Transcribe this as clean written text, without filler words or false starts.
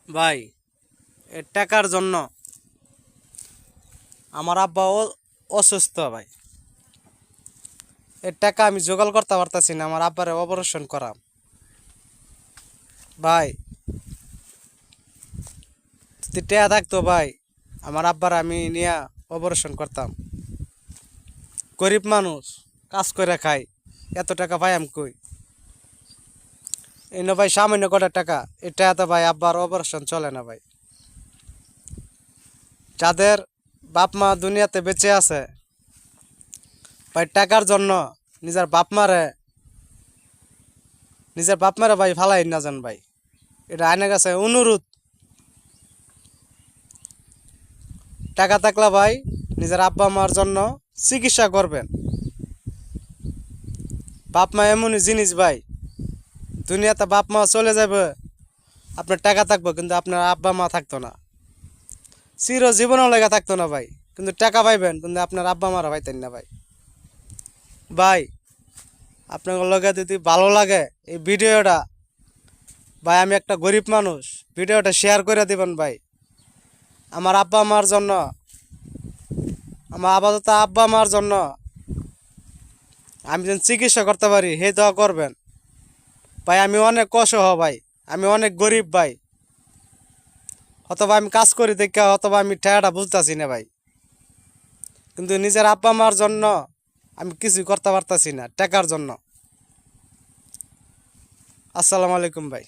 ভাই এ টাকার জন্য আমার আব্বা অসুস্থ ভাই। এর টাকা আমি জোগাড় করতে পারতাছি না আমার আব্বারে অপারেশন করাম। ভাই যদি টাকা থাকতো ভাই আমার আব্বার আমি নিয়ে অপারেশন করতাম। গরিব মানুষ, কাজ করে খাই, এত টাকা ভাই আমি কই। এই না ভাই সামান্য কটা টাকা, এটা এত ভাই আব্বার অপারেশন চলে না ভাই। যাদের বাপ মা দুনিয়াতে বেঁচে আছে ভাই টাকার জন্য নিজের বাপ মারে ভাই ফালাই না যান ভাই। এটা আইনের কাছে অনুরোধ। টাকা থাকলে ভাই নিজের আব্বা মার জন্য চিকিৎসা করবেন। বাপ মা এমনই জিনিস ভাই, দুনিয়াতে বাপ মা চলে যাবে, আপনার টাকা থাকবো কিন্তু আপনার আব্বা মা থাকতো না, চিরজীবনও লেগে থাকতো না ভাই। কিন্তু টাকা পাইবেন কিন্তু আপনার আব্বা মারা পাইতেন না ভাই। ভাই আপনার লগে যদি ভালো লাগে এই ভিডিওটা, ভাই আমি একটা গরিব মানুষ, ভিডিওটা শেয়ার করে দিবেন ভাই। আমার আব্বা মার জন্য, আমার আপাতত আব্বা মার জন্য আমি যেন চিকিৎসা করতে পারি সেই দোয়া করবেন ভাই। আমি অনেক অসহ ভাই, আমি অনেক গরিব ভাই, অথবা আমি কাজ করি দেখে অথবা আমি ঠেয়াটা বুঝতেছি না ভাই। কিন্তু নিজের আব্বা মার জন্য আমি কিছুই করতে পারতাছি না টাকার জন্য। আসসালামু আলাইকুম ভাই।